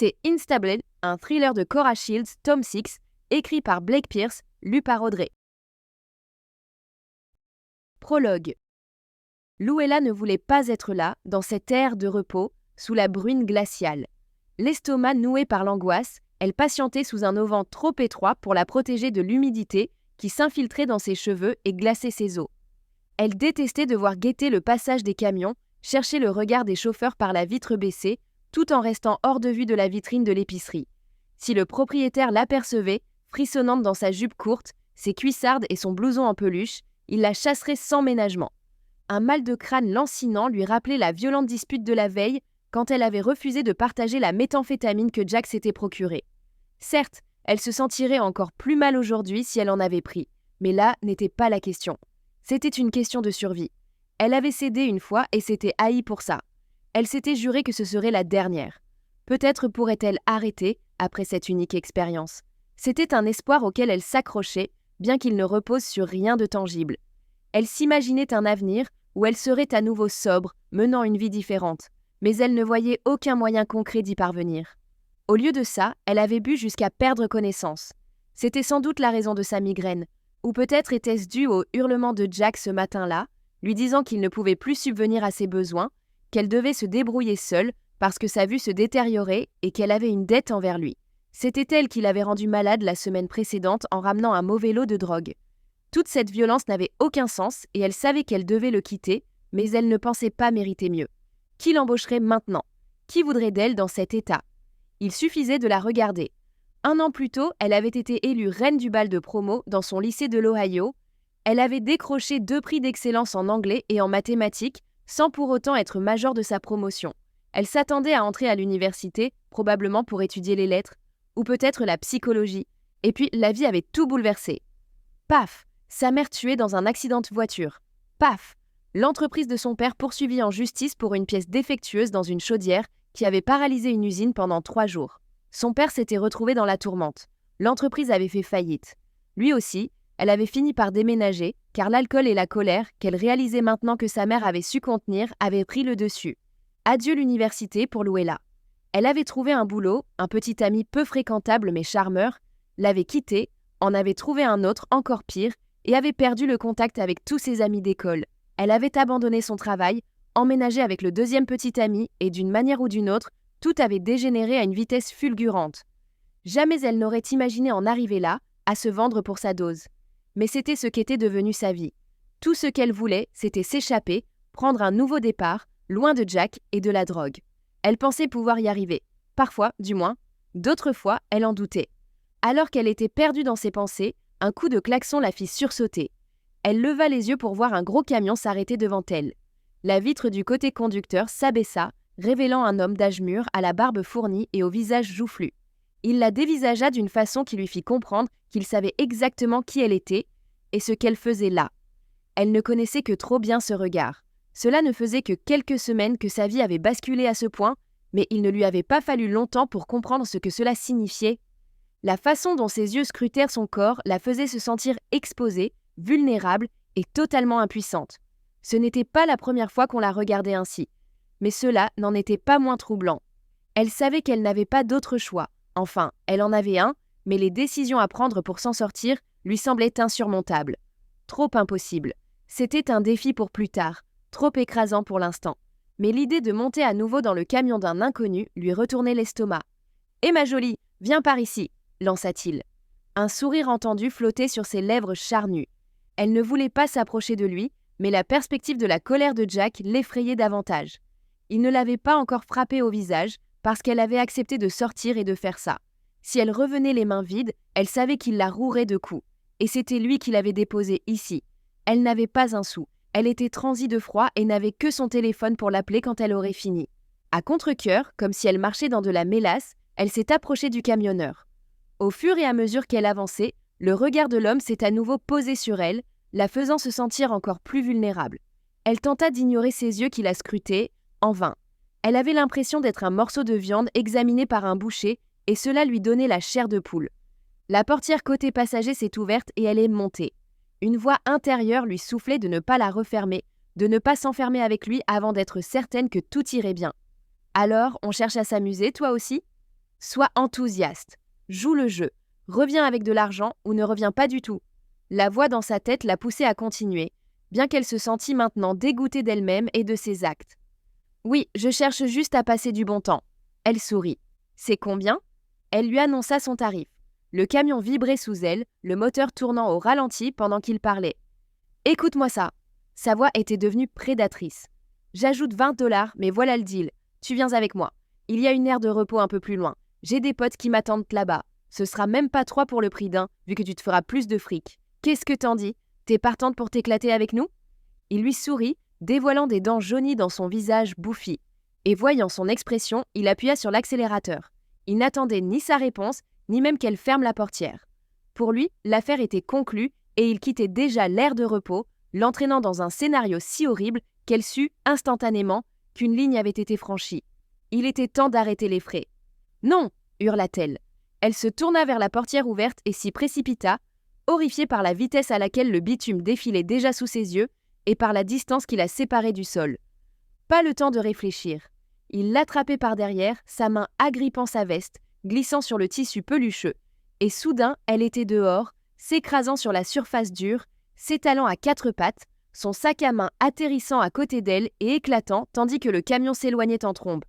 C'est Instable, un thriller de Cora Shields, tome 6, écrit par Blake Pierce, lu par Audrey. Prologue. Luella ne voulait pas être là, dans cette aire de repos, sous la bruine glaciale. L'estomac noué par l'angoisse, elle patientait sous un auvent trop étroit pour la protéger de l'humidité qui s'infiltrait dans ses cheveux et glaçait ses os. Elle détestait devoir guetter le passage des camions, chercher le regard des chauffeurs par la vitre baissée, tout en restant hors de vue de la vitrine de l'épicerie. Si le propriétaire l'apercevait, frissonnante dans sa jupe courte, ses cuissardes et son blouson en peluche, il la chasserait sans ménagement. Un mal de crâne lancinant lui rappelait la violente dispute de la veille quand elle avait refusé de partager la méthamphétamine que Jack s'était procurée. Certes, elle se sentirait encore plus mal aujourd'hui si elle en avait pris, mais là n'était pas la question. C'était une question de survie. Elle avait cédé une fois et s'était haïe pour ça. Elle s'était juré que ce serait la dernière. Peut-être pourrait-elle arrêter après cette unique expérience. C'était un espoir auquel elle s'accrochait, bien qu'il ne repose sur rien de tangible. Elle s'imaginait un avenir où elle serait à nouveau sobre, menant une vie différente, mais elle ne voyait aucun moyen concret d'y parvenir. Au lieu de ça, elle avait bu jusqu'à perdre connaissance. C'était sans doute la raison de sa migraine, ou peut-être était-ce dû au hurlement de Jack ce matin-là, lui disant qu'il ne pouvait plus subvenir à ses besoins, qu'elle devait se débrouiller seule parce que sa vue se détériorait et qu'elle avait une dette envers lui. C'était elle qui l'avait rendue malade la semaine précédente en ramenant un mauvais lot de drogue. Toute cette violence n'avait aucun sens et elle savait qu'elle devait le quitter, mais elle ne pensait pas mériter mieux. Qui l'embaucherait maintenant? Qui voudrait d'elle dans cet état? Il suffisait de la regarder. 1 an plus tôt, elle avait été élue reine du bal de promo dans son lycée de l'Ohio. Elle avait décroché 2 prix d'excellence en anglais et en mathématiques, sans pour autant être majeure de sa promotion. Elle s'attendait à entrer à l'université, probablement pour étudier les lettres, ou peut-être la psychologie. Et puis, la vie avait tout bouleversé. Paf! Sa mère tuée dans un accident de voiture. Paf! L'entreprise de son père poursuivie en justice pour une pièce défectueuse dans une chaudière qui avait paralysé une usine pendant 3 jours. Son père s'était retrouvé dans la tourmente. L'entreprise avait fait faillite. Lui aussi, elle avait fini par déménager, car l'alcool et la colère, qu'elle réalisait maintenant que sa mère avait su contenir, avaient pris le dessus. Adieu l'université pour Luella. Elle avait trouvé un boulot, un petit ami peu fréquentable mais charmeur, l'avait quitté, en avait trouvé un autre encore pire, et avait perdu le contact avec tous ses amis d'école. Elle avait abandonné son travail, emménagé avec le 2e petit ami, et d'une manière ou d'une autre, tout avait dégénéré à une vitesse fulgurante. Jamais elle n'aurait imaginé en arriver là, à se vendre pour sa dose. Mais c'était ce qu'était devenu sa vie. Tout ce qu'elle voulait, c'était s'échapper, prendre un nouveau départ, loin de Jack et de la drogue. Elle pensait pouvoir y arriver. Parfois, du moins. D'autres fois, elle en doutait. Alors qu'elle était perdue dans ses pensées, un coup de klaxon la fit sursauter. Elle leva les yeux pour voir un gros camion s'arrêter devant elle. La vitre du côté conducteur s'abaissa, révélant un homme d'âge mûr à la barbe fournie et au visage joufflu. Il la dévisagea d'une façon qui lui fit comprendre qu'il savait exactement qui elle était et ce qu'elle faisait là. Elle ne connaissait que trop bien ce regard. Cela ne faisait que quelques semaines que sa vie avait basculé à ce point, mais il ne lui avait pas fallu longtemps pour comprendre ce que cela signifiait. La façon dont ses yeux scrutèrent son corps la faisait se sentir exposée, vulnérable et totalement impuissante. Ce n'était pas la première fois qu'on la regardait ainsi, mais cela n'en était pas moins troublant. Elle savait qu'elle n'avait pas d'autre choix. Enfin, elle en avait un, mais les décisions à prendre pour s'en sortir lui semblaient insurmontables. Trop impossible. C'était un défi pour plus tard, trop écrasant pour l'instant. Mais l'idée de monter à nouveau dans le camion d'un inconnu lui retournait l'estomac. « Eh ma jolie, viens par ici !» lança-t-il. Un sourire entendu flottait sur ses lèvres charnues. Elle ne voulait pas s'approcher de lui, mais la perspective de la colère de Jack l'effrayait davantage. Il ne l'avait pas encore frappée au visage, parce qu'elle avait accepté de sortir et de faire ça. Si elle revenait les mains vides, elle savait qu'il la rouerait de coups. Et c'était lui qui l'avait déposée ici. Elle n'avait pas un sou. Elle était transie de froid et n'avait que son téléphone pour l'appeler quand elle aurait fini. À contre-cœur, comme si elle marchait dans de la mélasse, elle s'est approchée du camionneur. Au fur et à mesure qu'elle avançait, le regard de l'homme s'est à nouveau posé sur elle, la faisant se sentir encore plus vulnérable. Elle tenta d'ignorer ses yeux qui la scrutaient, en vain. Elle avait l'impression d'être un morceau de viande examiné par un boucher, et cela lui donnait la chair de poule. La portière côté passager s'est ouverte et elle est montée. Une voix intérieure lui soufflait de ne pas la refermer, de ne pas s'enfermer avec lui avant d'être certaine que tout irait bien. « Alors, on cherche à s'amuser, toi aussi ?» Sois enthousiaste. Joue le jeu. Reviens avec de l'argent ou ne reviens pas du tout. La voix dans sa tête l'a poussée à continuer, bien qu'elle se sentît maintenant dégoûtée d'elle-même et de ses actes. Oui, je cherche juste à passer du bon temps. Elle sourit. C'est combien? Elle lui annonça son tarif. Le camion vibrait sous elle, le moteur tournant au ralenti pendant qu'il parlait. Écoute-moi ça. Sa voix était devenue prédatrice. J'ajoute 20 $, mais voilà le deal. Tu viens avec moi. Il y a une aire de repos un peu plus loin. J'ai des potes qui m'attendent là-bas. Ce sera même pas 3 pour le prix d'un, vu que tu te feras plus de fric. Qu'est-ce que t'en dis? T'es partante pour t'éclater avec nous? Il lui sourit, dévoilant des dents jaunies dans son visage bouffi. Et voyant son expression, il appuya sur l'accélérateur. Il n'attendait ni sa réponse, ni même qu'elle ferme la portière. Pour lui, l'affaire était conclue et il quittait déjà l'aire de repos, l'entraînant dans un scénario si horrible qu'elle sut, instantanément, qu'une ligne avait été franchie. Il était temps d'arrêter les frais. « Non !» hurla-t-elle. Elle se tourna vers la portière ouverte et s'y précipita, horrifiée par la vitesse à laquelle le bitume défilait déjà sous ses yeux et par la distance qui la séparait du sol. Pas le temps de réfléchir. Il l'attrapait par derrière, sa main agrippant sa veste, glissant sur le tissu pelucheux, et soudain, elle était dehors, s'écrasant sur la surface dure, s'étalant à 4 pattes, son sac à main atterrissant à côté d'elle et éclatant tandis que le camion s'éloignait en trombe.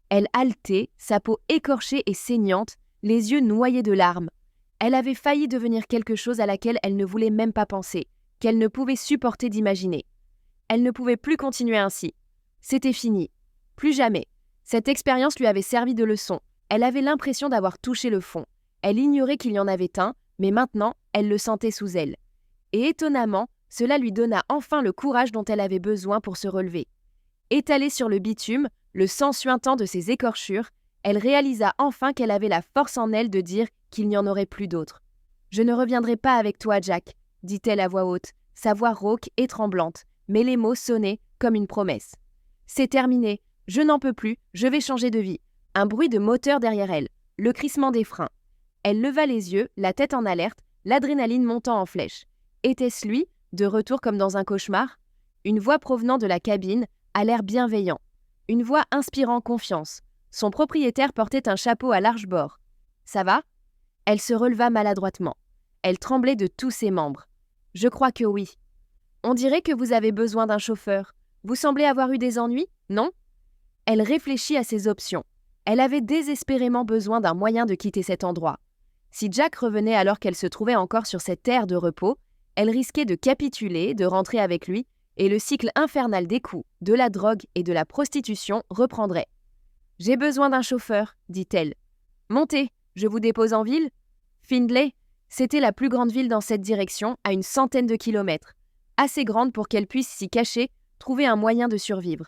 Elle haletait, sa peau écorchée et saignante, les yeux noyés de larmes. Elle avait failli devenir quelque chose à laquelle elle ne voulait même pas penser, qu'elle ne pouvait supporter d'imaginer. Elle ne pouvait plus continuer ainsi. C'était fini. Plus jamais. Cette expérience lui avait servi de leçon. Elle avait l'impression d'avoir touché le fond. Elle ignorait qu'il y en avait un, mais maintenant, elle le sentait sous elle. Et étonnamment, cela lui donna enfin le courage dont elle avait besoin pour se relever. Étalée sur le bitume, le sang suintant de ses écorchures, elle réalisa enfin qu'elle avait la force en elle de dire qu'il n'y en aurait plus d'autres. « Je ne reviendrai pas avec toi, Jack », dit-elle à voix haute, sa voix rauque et tremblante, mais les mots sonnaient comme une promesse. « C'est terminé, je n'en peux plus, je vais changer de vie. » Un bruit de moteur derrière elle, le crissement des freins. Elle leva les yeux, la tête en alerte, l'adrénaline montant en flèche. Était-ce lui, de retour comme dans un cauchemar? Une voix provenant de la cabine, à l'air bienveillant. Une voix inspirant confiance. Son propriétaire portait un chapeau à large bord. « Ça va ?» Elle se releva maladroitement. Elle tremblait de tous ses membres. « Je crois que oui. »« On dirait que vous avez besoin d'un chauffeur. Vous semblez avoir eu des ennuis, non ?» Elle réfléchit à ses options. Elle avait désespérément besoin d'un moyen de quitter cet endroit. Si Jack revenait alors qu'elle se trouvait encore sur cette terre de repos, elle risquait de capituler, de rentrer avec lui, et le cycle infernal des coups, de la drogue et de la prostitution reprendrait. « J'ai besoin d'un chauffeur, » dit-elle. « Montez, je vous dépose en ville ?» Findlay, c'était la plus grande ville dans cette direction, à une centaine de kilomètres. Assez grande pour qu'elle puisse s'y cacher, trouver un moyen de survivre.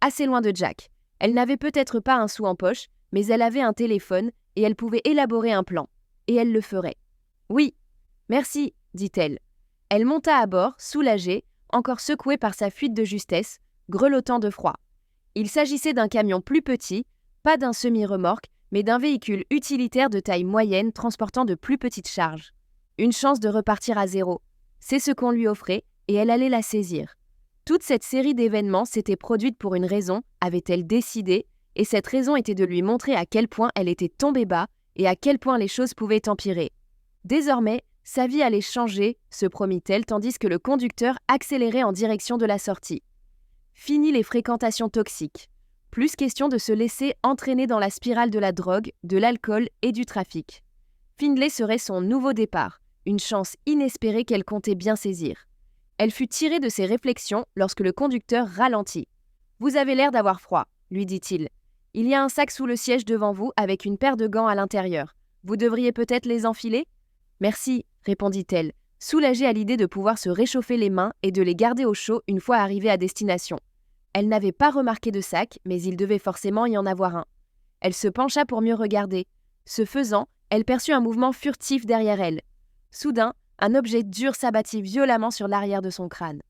Assez loin de Jack. Elle n'avait peut-être pas un sou en poche, mais elle avait un téléphone et elle pouvait élaborer un plan. Et elle le ferait. « Oui, merci, » dit-elle. Elle monta à bord, soulagée, encore secouée par sa fuite de justesse, grelottant de froid. Il s'agissait d'un camion plus petit, pas d'un semi-remorque, mais d'un véhicule utilitaire de taille moyenne transportant de plus petites charges. Une chance de repartir à zéro. C'est ce qu'on lui offrait, et elle allait la saisir. Toute cette série d'événements s'était produite pour une raison, avait-elle décidé, et cette raison était de lui montrer à quel point elle était tombée bas et à quel point les choses pouvaient empirer. Désormais, sa vie allait changer, se promit-elle, tandis que le conducteur accélérait en direction de la sortie. Fini les fréquentations toxiques. Plus question de se laisser entraîner dans la spirale de la drogue, de l'alcool et du trafic. Findlay serait son nouveau départ, une chance inespérée qu'elle comptait bien saisir. Elle fut tirée de ses réflexions lorsque le conducteur ralentit. « Vous avez l'air d'avoir froid », lui dit-il. « Il y a un sac sous le siège devant vous avec une paire de gants à l'intérieur. Vous devriez peut-être les enfiler ?»« Merci », répondit-elle, soulagée à l'idée de pouvoir se réchauffer les mains et de les garder au chaud une fois arrivée à destination. Elle n'avait pas remarqué de sac, mais il devait forcément y en avoir un. Elle se pencha pour mieux regarder. Ce faisant, elle perçut un mouvement furtif derrière elle. Soudain, un objet dur s'abattit violemment sur l'arrière de son crâne.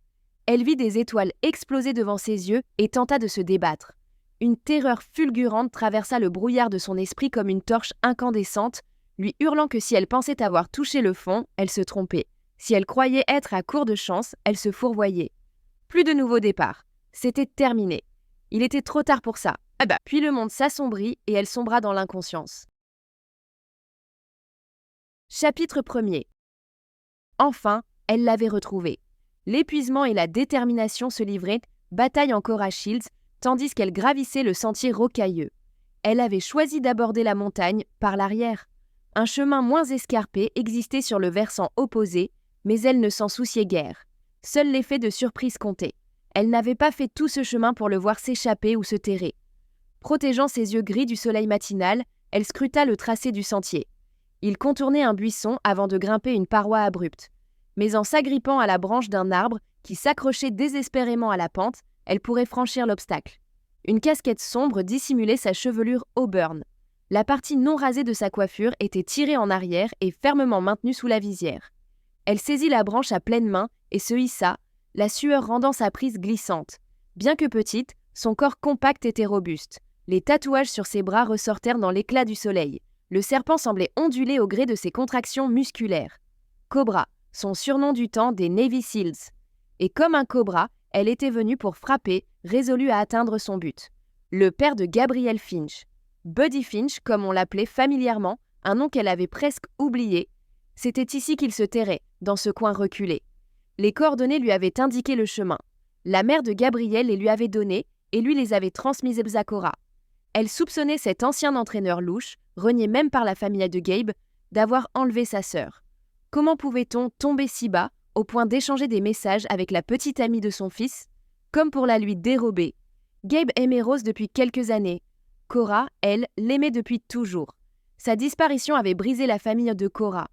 Elle vit des étoiles exploser devant ses yeux et tenta de se débattre. Une terreur fulgurante traversa le brouillard de son esprit comme une torche incandescente, lui hurlant que si elle pensait avoir touché le fond, elle se trompait. Si elle croyait être à court de chance, elle se fourvoyait. Plus de nouveau départ. C'était terminé. Il était trop tard pour ça. Puis le monde s'assombrit et elle sombra dans l'inconscience. Chapitre 1er. Enfin, elle l'avait retrouvé. L'épuisement et la détermination se livraient, bataille en Cora Shields, tandis qu'elle gravissait le sentier rocailleux. Elle avait choisi d'aborder la montagne par l'arrière. Un chemin moins escarpé existait sur le versant opposé, mais elle ne s'en souciait guère. Seul l'effet de surprise comptait. Elle n'avait pas fait tout ce chemin pour le voir s'échapper ou se terrer. Protégeant ses yeux gris du soleil matinal, elle scruta le tracé du sentier. Il contournait un buisson avant de grimper une paroi abrupte. Mais en s'agrippant à la branche d'un arbre qui s'accrochait désespérément à la pente, elle pourrait franchir l'obstacle. Une casquette sombre dissimulait sa chevelure auburn. La partie non rasée de sa coiffure était tirée en arrière et fermement maintenue sous la visière. Elle saisit la branche à pleine main et se hissa, la sueur rendant sa prise glissante. Bien que petite, son corps compact était robuste. Les tatouages sur ses bras ressortèrent dans l'éclat du soleil. Le serpent semblait onduler au gré de ses contractions musculaires. Cobra, son surnom du temps des Navy Seals. Et comme un cobra, elle était venue pour frapper, résolue à atteindre son but. Le père de Gabriel Finch. Buddy Finch, comme on l'appelait familièrement, un nom qu'elle avait presque oublié. C'était ici qu'il se terrait, dans ce coin reculé. Les coordonnées lui avaient indiqué le chemin. La mère de Gabriel les lui avait données et lui les avait transmises à Cora. Elle soupçonnait cet ancien entraîneur louche, renié même par la famille de Gabe, d'avoir enlevé sa sœur. Comment pouvait-on tomber si bas, au point d'échanger des messages avec la petite amie de son fils, comme pour la lui dérober? Gabe aimait Rose depuis quelques années. Cora, elle, l'aimait depuis toujours. Sa disparition avait brisé la famille de Cora.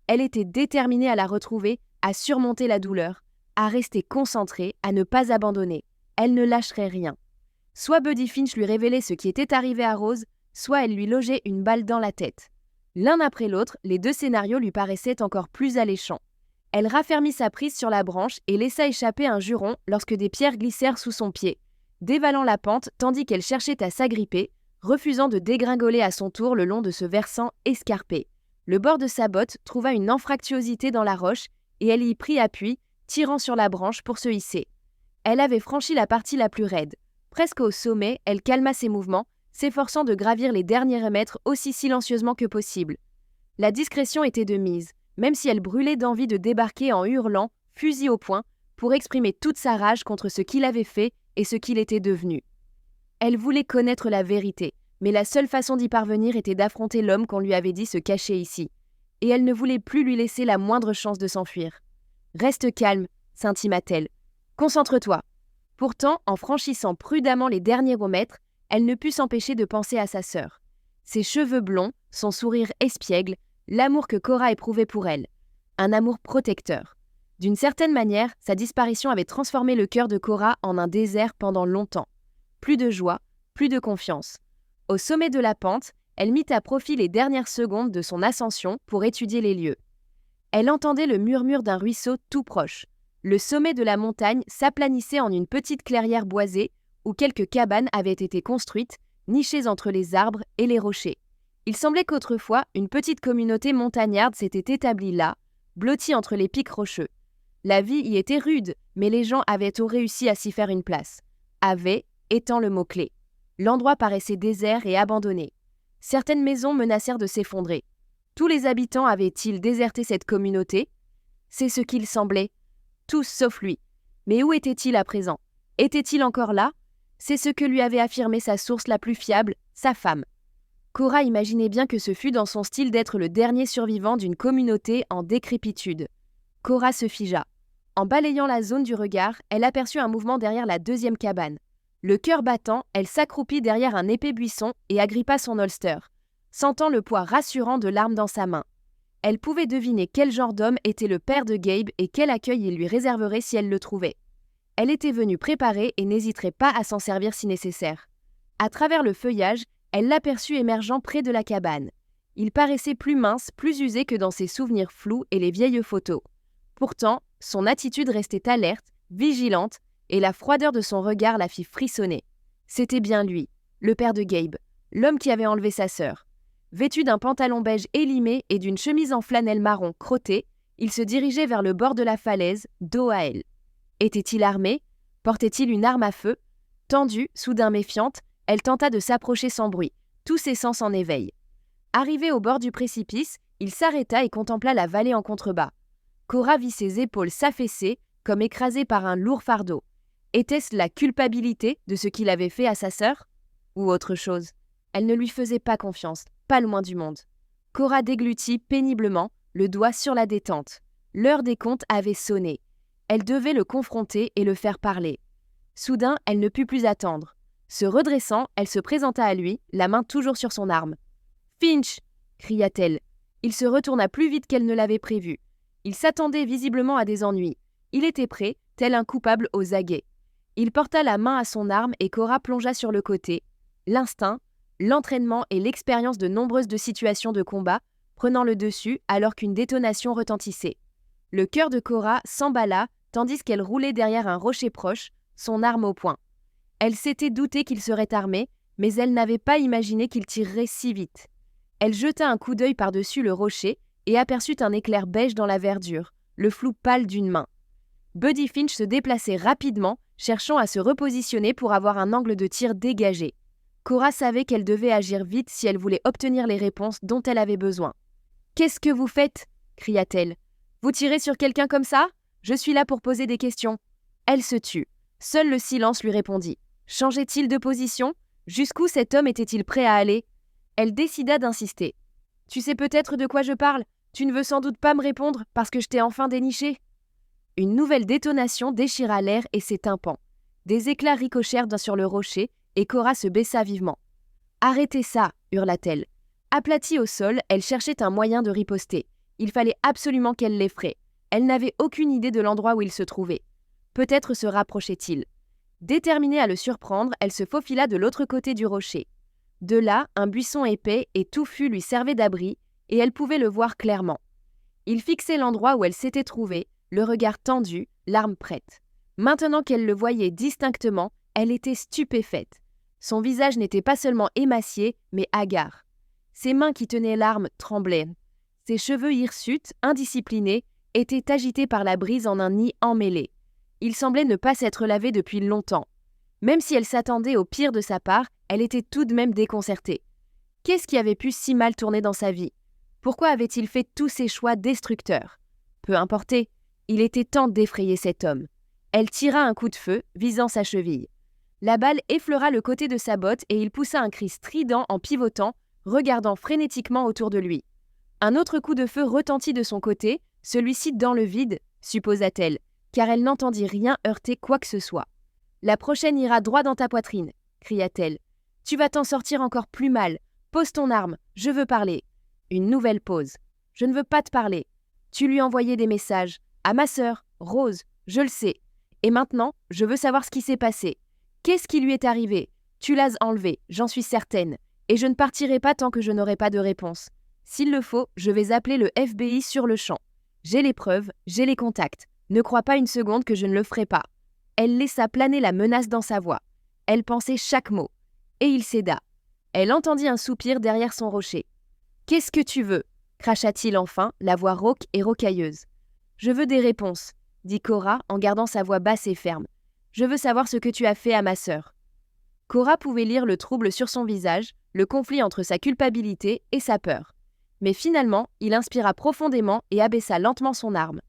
Elle était déterminée à la retrouver, à surmonter la douleur, à rester concentrée, à ne pas abandonner. Elle ne lâcherait rien. Soit Buddy Finch lui révélait ce qui était arrivé à Rose, soit elle lui logeait une balle dans la tête. L'un après l'autre, les deux scénarios lui paraissaient encore plus alléchants. Elle raffermit sa prise sur la branche et laissa échapper un juron lorsque des pierres glissèrent sous son pied, dévalant la pente tandis qu'elle cherchait à s'agripper, refusant de dégringoler à son tour le long de ce versant escarpé. Le bord de sa botte trouva une anfractuosité dans la roche et elle y prit appui, tirant sur la branche pour se hisser. Elle avait franchi la partie la plus raide. Presque au sommet, elle calma ses mouvements, s'efforçant de gravir les derniers mètres aussi silencieusement que possible. La discrétion était de mise, même si elle brûlait d'envie de débarquer en hurlant, fusil au poing, pour exprimer toute sa rage contre ce qu'il avait fait et ce qu'il était devenu. Elle voulait connaître la vérité, mais la seule façon d'y parvenir était d'affronter l'homme qu'on lui avait dit se cacher ici. Et elle ne voulait plus lui laisser la moindre chance de s'enfuir. « Reste calme », s'intima-t-elle. « Concentre-toi ». Pourtant, en franchissant prudemment les derniers mètres, elle ne put s'empêcher de penser à sa sœur. Ses cheveux blonds, son sourire espiègle, l'amour que Cora éprouvait pour elle. Un amour protecteur. D'une certaine manière, sa disparition avait transformé le cœur de Cora en un désert pendant longtemps. Plus de joie, plus de confiance. Au sommet de la pente, elle mit à profit les dernières secondes de son ascension pour étudier les lieux. Elle entendait le murmure d'un ruisseau tout proche. Le sommet de la montagne s'aplanissait en une petite clairière boisée où quelques cabanes avaient été construites, nichées entre les arbres et les rochers. Il semblait qu'autrefois, une petite communauté montagnarde s'était établie là, blottie entre les pics rocheux. La vie y était rude, mais les gens avaient réussi à s'y faire une place. Avait étant le mot-clé. L'endroit paraissait désert et abandonné. Certaines maisons menacèrent de s'effondrer. Tous les habitants avaient-ils déserté cette communauté? C'est ce qu'il semblait. Tous sauf lui. Mais où était-il à présent? Était-il encore là? C'est ce que lui avait affirmé sa source la plus fiable, sa femme. Cora imaginait bien que ce fût dans son style d'être le dernier survivant d'une communauté en décrépitude. Cora se figea. En balayant la zone du regard, elle aperçut un mouvement derrière la deuxième cabane. Le cœur battant, elle s'accroupit derrière un épais buisson et agrippa son holster, sentant le poids rassurant de l'arme dans sa main. Elle pouvait deviner quel genre d'homme était le père de Gabe et quel accueil il lui réserverait si elle le trouvait. Elle était venue préparée et n'hésiterait pas à s'en servir si nécessaire. À travers le feuillage, elle l'aperçut émergeant près de la cabane. Il paraissait plus mince, plus usé que dans ses souvenirs flous et les vieilles photos. Pourtant, son attitude restait alerte, vigilante, et la froideur de son regard la fit frissonner. C'était bien lui, le père de Gabe, l'homme qui avait enlevé sa sœur. Vêtu d'un pantalon beige élimé et d'une chemise en flanelle marron crottée, il se dirigeait vers le bord de la falaise, dos à elle. Était-il armé? Portait-il une arme à feu? Tendue, soudain méfiante, elle tenta de s'approcher sans bruit, tous ses sens en éveil. Arrivé au bord du précipice, Il s'arrêta et contempla la vallée en contrebas. Cora vit ses épaules s'affaisser, comme écrasées par un lourd fardeau. Était-ce la culpabilité de ce qu'il avait fait à sa sœur? Ou autre chose? Elle ne lui faisait pas confiance, pas le moins du monde. Cora déglutit péniblement, le doigt sur la détente. L'heure des comptes avait sonné. Elle devait le confronter et le faire parler. Soudain, elle ne put plus attendre. Se redressant, elle se présenta à lui, la main toujours sur son arme. « Finch !» cria-t-elle. Il se retourna plus vite qu'elle ne l'avait prévu. Il s'attendait visiblement à des ennuis. Il était prêt, tel un coupable aux aguets. Il porta la main à son arme et Cora plongea sur le côté. L'instinct, l'entraînement et l'expérience de nombreuses situations de combat prenant le dessus alors qu'une détonation retentissait. Le cœur de Cora s'emballa tandis qu'elle roulait derrière un rocher proche, son arme au poing. Elle s'était doutée qu'il serait armé, mais elle n'avait pas imaginé qu'il tirerait si vite. Elle jeta un coup d'œil par-dessus le rocher et aperçut un éclair beige dans la verdure, le flou pâle d'une main. Buddy Finch se déplaçait rapidement, cherchant à se repositionner pour avoir un angle de tir dégagé. Cora savait qu'elle devait agir vite si elle voulait obtenir les réponses dont elle avait besoin. « Qu'est-ce que vous faites » cria-t-elle. « Vous tirez sur quelqu'un comme ça ? Je suis là pour poser des questions. » Elle se tut. Seul le silence lui répondit. Changeait-il de position ? Jusqu'où cet homme était-il prêt à aller ? Elle décida d'insister. « Tu sais peut-être de quoi je parle ? Tu ne veux sans doute pas me répondre parce que je t'ai enfin déniché ?» Une nouvelle détonation déchira l'air et ses tympans. Des éclats ricochèrent sur le rocher et Cora se baissa vivement. « Arrêtez ça !» hurla-t-elle. Aplatie au sol, elle cherchait un moyen de riposter. Il fallait absolument qu'elle l'effraie. Elle n'avait aucune idée de l'endroit où il se trouvait. Peut-être se rapprochait-il. Déterminée à le surprendre, elle se faufila de l'autre côté du rocher. De là, un buisson épais et touffu lui servait d'abri, et elle pouvait le voir clairement. Il fixait l'endroit où elle s'était trouvée, le regard tendu, l'arme prête. Maintenant qu'elle le voyait distinctement, elle était stupéfaite. Son visage n'était pas seulement émacié, mais hagard. Ses mains qui tenaient l'arme tremblaient. Ses cheveux hirsutes, indisciplinés, étaient agités par la brise en un nid emmêlé. Il semblait ne pas s'être lavé depuis longtemps. Même si elle s'attendait au pire de sa part, elle était tout de même déconcertée. Qu'est-ce qui avait pu si mal tourner dans sa vie ? Pourquoi avait-il fait tous ces choix destructeurs ? Peu importait, il était temps d'effrayer cet homme. Elle tira un coup de feu, visant sa cheville. La balle effleura le côté de sa botte et il poussa un cri strident en pivotant, regardant frénétiquement autour de lui. Un autre coup de feu retentit de son côté, celui-ci dans le vide, supposa-t-elle, car elle n'entendit rien heurter quoi que ce soit. « La prochaine ira droit dans ta poitrine » cria-t-elle. « Tu vas t'en sortir encore plus mal. Pose ton arme, je veux parler. » Une nouvelle pause. « Je ne veux pas te parler. Tu lui envoyais des messages. À ma sœur, Rose, je le sais. Et maintenant, je veux savoir ce qui s'est passé. Qu'est-ce qui lui est arrivé ? Tu l'as enlevé, j'en suis certaine. Et je ne partirai pas tant que je n'aurai pas de réponse. S'il le faut, je vais appeler le FBI sur le champ. J'ai les preuves, j'ai les contacts. Ne crois pas une seconde que je ne le ferai pas. » Elle laissa planer la menace dans sa voix. Elle pensait chaque mot. Et il céda. Elle entendit un soupir derrière son rocher. « Qu'est-ce que tu veux » cracha-t-il enfin, la voix rauque et rocailleuse. « Je veux des réponses, » dit Cora en gardant sa voix basse et ferme. « Je veux savoir ce que tu as fait à ma sœur. » Cora pouvait lire le trouble sur son visage, le conflit entre sa culpabilité et sa peur. Mais finalement, il inspira profondément et abaissa lentement son arme.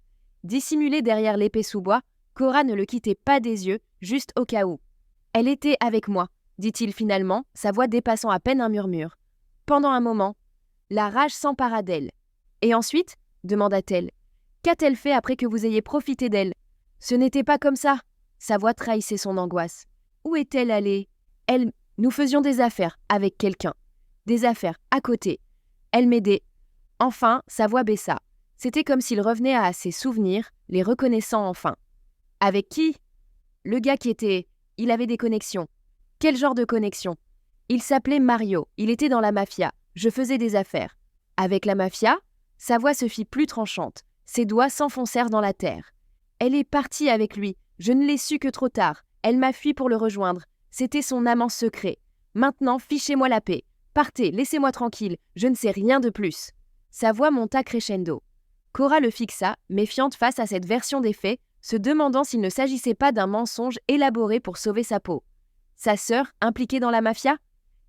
Dissimulée derrière l'épée sous-bois, Cora ne le quittait pas des yeux, juste au cas où. « Elle était avec moi », dit-il finalement, sa voix dépassant à peine un murmure. Pendant un moment, la rage s'empara d'elle. « Et ensuite » demanda-t-elle. « Qu'a-t-elle fait après que vous ayez profité d'elle ? Ce n'était pas comme ça. » Sa voix trahissait son angoisse. « Où est-elle allée ? Elle, nous faisions des affaires avec quelqu'un. Des affaires à côté. Elle m'aidait. » Enfin, sa voix baissa. C'était comme s'il revenait à ses souvenirs, les reconnaissant enfin. « Avec qui ? » Le gars qui était... Il avait des connexions. Quel genre de connexion ? Il s'appelait Mario, il était dans la mafia. Je faisais des affaires. Avec la mafia ? Sa voix se fit plus tranchante. Ses doigts s'enfoncèrent dans la terre. Elle est partie avec lui. Je ne l'ai su que trop tard. Elle m'a fui pour le rejoindre. C'était son amant secret. Maintenant, fichez-moi la paix. Partez, laissez-moi tranquille. Je ne sais rien de plus. Sa voix monta crescendo. Cora le fixa, méfiante face à cette version des faits, se demandant s'il ne s'agissait pas d'un mensonge élaboré pour sauver sa peau. Sa sœur, impliquée dans la mafia ?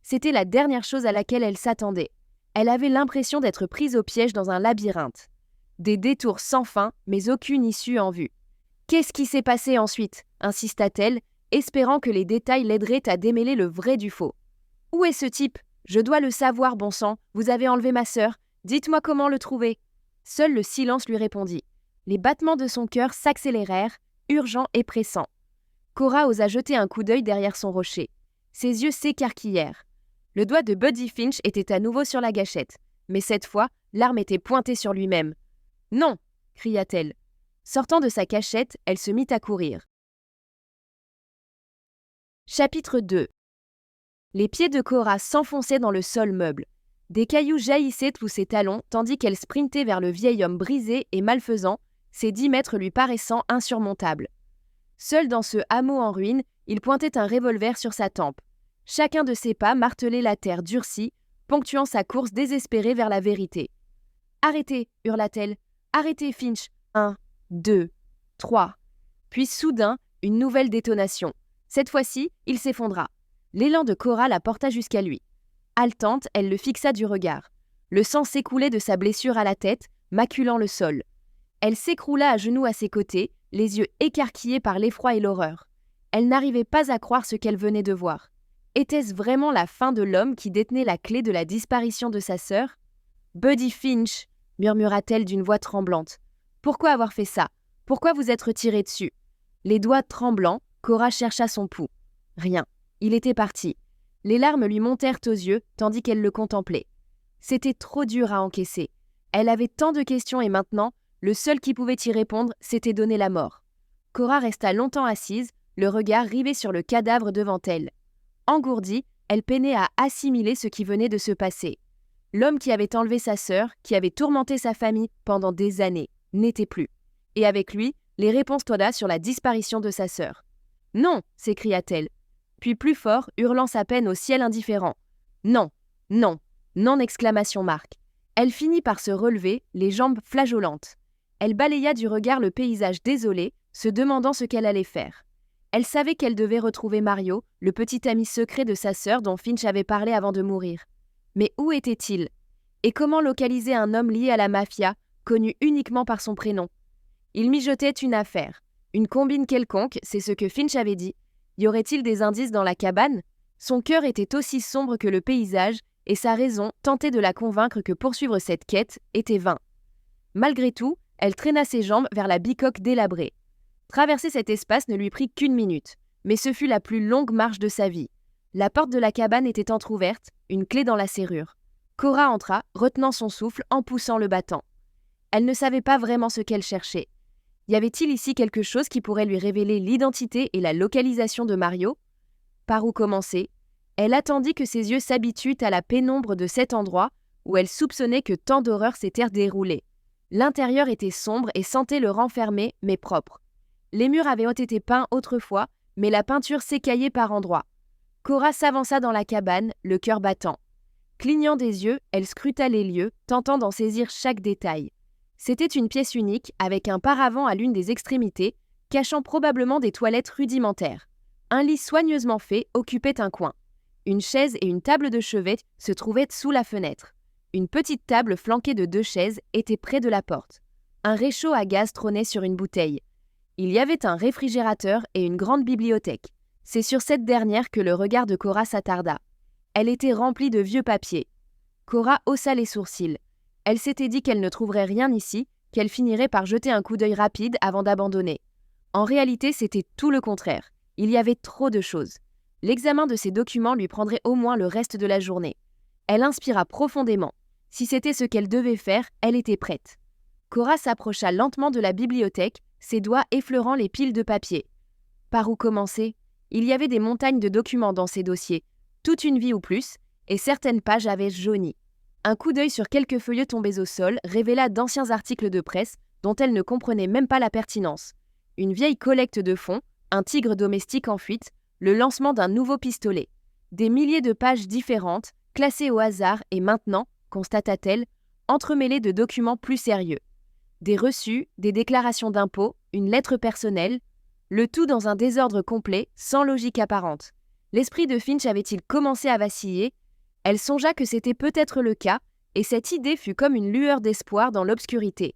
C'était la dernière chose à laquelle elle s'attendait. Elle avait l'impression d'être prise au piège dans un labyrinthe. Des détours sans fin, mais aucune issue en vue. « Qu'est-ce qui s'est passé ensuite ?» insista-t-elle, espérant que les détails l'aideraient à démêler le vrai du faux. « Où est ce type ? Je dois le savoir, bon sang. Vous avez enlevé ma sœur. Dites-moi comment le trouver. » Seul le silence lui répondit. Les battements de son cœur s'accélérèrent, urgents et pressants. Cora osa jeter un coup d'œil derrière son rocher. Ses yeux s'écarquillèrent. Le doigt de Buddy Finch était à nouveau sur la gâchette, mais cette fois, l'arme était pointée sur lui-même. « Non !» cria-t-elle. Sortant de sa cachette, elle se mit à courir. Chapitre 2. Les pieds de Cora s'enfonçaient dans le sol meuble. Des cailloux jaillissaient sous ses talons tandis qu'elle sprintait vers le vieil homme brisé et malfaisant, ses 10 mètres lui paraissant insurmontables. Seul dans ce hameau en ruine, il pointait un revolver sur sa tempe. Chacun de ses pas martelait la terre durcie, ponctuant sa course désespérée vers la vérité. « Arrêtez !» hurla-t-elle. « Arrêtez, Finch !» 1, 2, 3. Puis soudain, une nouvelle détonation. Cette fois-ci, il s'effondra. L'élan de Cora la porta jusqu'à lui. Haletante, elle le fixa du regard. Le sang s'écoulait de sa blessure à la tête, maculant le sol. Elle s'écroula à genoux à ses côtés, les yeux écarquillés par l'effroi et l'horreur. Elle n'arrivait pas à croire ce qu'elle venait de voir. Était-ce vraiment la fin de l'homme qui détenait la clé de la disparition de sa sœur ? « Buddy Finch !» murmura-t-elle d'une voix tremblante. « Pourquoi avoir fait ça ? Pourquoi vous être tiré dessus ?» Les doigts tremblants, Cora chercha son pouls. Rien. Il était parti. Les larmes lui montèrent aux yeux, tandis qu'elle le contemplait. C'était trop dur à encaisser. Elle avait tant de questions et maintenant, le seul qui pouvait y répondre, c'était donner la mort. Cora resta longtemps assise, le regard rivé sur le cadavre devant elle. Engourdie, elle peinait à assimiler ce qui venait de se passer. L'homme qui avait enlevé sa sœur, qui avait tourmenté sa famille pendant des années, n'était plus. Et avec lui, les réponses toda sur la disparition de sa sœur. « Non !» s'écria-t-elle. Puis plus fort, hurlant sa peine au ciel indifférent. « Non, non, non !» exclamation marque. Elle finit par se relever, les jambes flageolantes. Elle balaya du regard le paysage désolé, se demandant ce qu'elle allait faire. Elle savait qu'elle devait retrouver Mario, le petit ami secret de sa sœur dont Finch avait parlé avant de mourir. Mais où était-il ? Et comment localiser un homme lié à la mafia, connu uniquement par son prénom ? Il mijotait une affaire. Une combine quelconque, c'est ce que Finch avait dit. Y aurait-il des indices dans la cabane ? Son cœur était aussi sombre que le paysage, et sa raison tentait de la convaincre que poursuivre cette quête était vain. Malgré tout, elle traîna ses jambes vers la bicoque délabrée. Traverser cet espace ne lui prit qu'une minute, mais ce fut la plus longue marche de sa vie. La porte de la cabane était entr'ouverte, une clé dans la serrure. Cora entra, retenant son souffle en poussant le battant. Elle ne savait pas vraiment ce qu'elle cherchait. Y avait-il ici quelque chose qui pourrait lui révéler l'identité et la localisation de Mario ? Par où commencer ? Elle attendit que ses yeux s'habituent à la pénombre de cet endroit où elle soupçonnait que tant d'horreurs s'étaient déroulées. L'intérieur était sombre et sentait le renfermer, mais propre. Les murs avaient été peints autrefois, mais la peinture s'écaillait par endroits. Cora s'avança dans la cabane, le cœur battant. Clignant des yeux, elle scruta les lieux, tentant d'en saisir chaque détail. C'était une pièce unique, avec un paravent à l'une des extrémités, cachant probablement des toilettes rudimentaires. Un lit soigneusement fait occupait un coin. Une chaise et une table de chevet se trouvaient sous la fenêtre. Une petite table flanquée de 2 chaises était près de la porte. Un réchaud à gaz trônait sur une bouteille. Il y avait un réfrigérateur et une grande bibliothèque. C'est sur cette dernière que le regard de Cora s'attarda. Elle était remplie de vieux papiers. Cora haussa les sourcils. Elle s'était dit qu'elle ne trouverait rien ici, qu'elle finirait par jeter un coup d'œil rapide avant d'abandonner. En réalité, c'était tout le contraire. Il y avait trop de choses. L'examen de ces documents lui prendrait au moins le reste de la journée. Elle inspira profondément. Si c'était ce qu'elle devait faire, elle était prête. Cora s'approcha lentement de la bibliothèque, ses doigts effleurant les piles de papier. Par où commencer ? Il y avait des montagnes de documents dans ces dossiers, toute une vie ou plus, et certaines pages avaient jauni. Un coup d'œil sur quelques feuillets tombés au sol révéla d'anciens articles de presse dont elle ne comprenait même pas la pertinence. Une vieille collecte de fonds, un tigre domestique en fuite, le lancement d'un nouveau pistolet. Des milliers de pages différentes, classées au hasard et maintenant, constata-t-elle, entremêlées de documents plus sérieux. Des reçus, des déclarations d'impôts, une lettre personnelle, le tout dans un désordre complet, sans logique apparente. L'esprit de Finch avait-il commencé à vaciller ? Elle songea que c'était peut-être le cas, et cette idée fut comme une lueur d'espoir dans l'obscurité.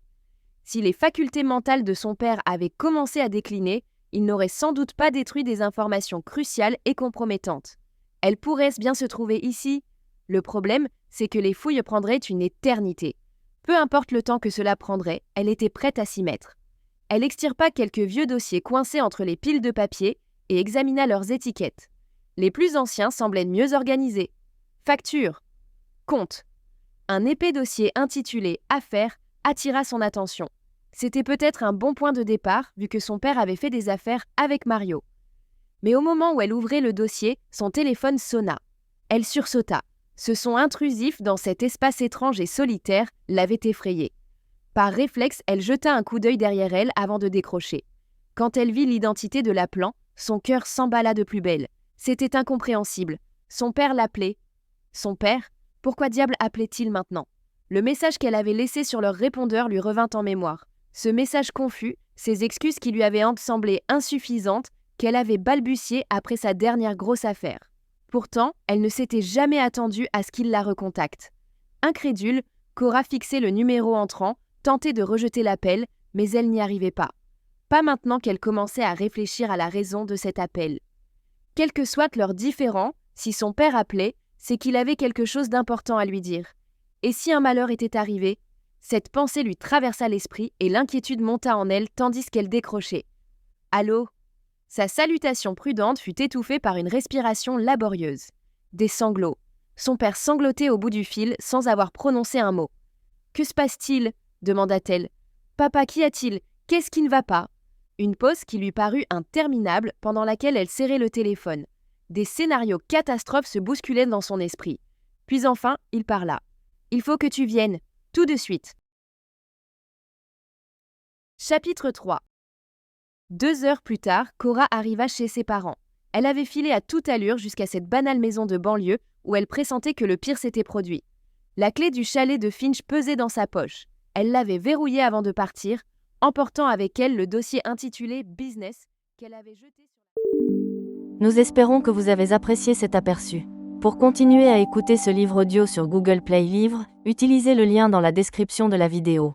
Si les facultés mentales de son père avaient commencé à décliner, il n'aurait sans doute pas détruit des informations cruciales et compromettantes. Elles pourraient bien se trouver ici. Le problème, c'est que les fouilles prendraient une éternité. Peu importe le temps que cela prendrait, elle était prête à s'y mettre. Elle extirpa quelques vieux dossiers coincés entre les piles de papier et examina leurs étiquettes. Les plus anciens semblaient mieux organisés. Factures, comptes. Un épais dossier intitulé « Affaires » attira son attention. C'était peut-être un bon point de départ, vu que son père avait fait des affaires avec Mario. Mais au moment où elle ouvrait le dossier, son téléphone sonna. Elle sursauta. Ce son intrusif dans cet espace étrange et solitaire l'avait effrayée. Par réflexe, elle jeta un coup d'œil derrière elle avant de décrocher. Quand elle vit l'identité de l'appelant, son cœur s'emballa de plus belle. C'était incompréhensible. Son père l'appelait. Son père? Pourquoi diable appelait-il maintenant? Le message qu'elle avait laissé sur leur répondeur lui revint en mémoire. Ce message confus, ces excuses qui lui avaient semblé insuffisantes, qu'elle avait balbutiées après sa dernière grosse affaire. Pourtant, elle ne s'était jamais attendue à ce qu'il la recontacte. Incrédule, Cora fixait le numéro entrant, tentait de rejeter l'appel, mais elle n'y arrivait pas. Pas maintenant qu'elle commençait à réfléchir à la raison de cet appel. Quel que soit leur différend, si son père appelait, c'est qu'il avait quelque chose d'important à lui dire. Et si un malheur était arrivé? Cette pensée lui traversa l'esprit et l'inquiétude monta en elle tandis qu'elle décrochait. « Allô ?» Sa salutation prudente fut étouffée par une respiration laborieuse. Des sanglots. Son père sanglotait au bout du fil sans avoir prononcé un mot. « Que se passe-t-il » demanda-t-elle. « Papa, qu'y a-t-il? Qu'est-ce qui ne va pas ?» Une pause qui lui parut interminable pendant laquelle elle serrait le téléphone. Des scénarios catastrophes se bousculaient dans son esprit. Puis enfin, il parla. « Il faut que tu viennes, tout de suite. » Chapitre 3. 2 heures plus tard, Cora arriva chez ses parents. Elle avait filé à toute allure jusqu'à cette banale maison de banlieue où elle pressentait que le pire s'était produit. La clé du chalet de Finch pesait dans sa poche. Elle l'avait verrouillée avant de partir, emportant avec elle le dossier intitulé « Business » qu'elle avait jeté sur... Nous espérons que vous avez apprécié cet aperçu. Pour continuer à écouter ce livre audio sur Google Play Livres, utilisez le lien dans la description de la vidéo.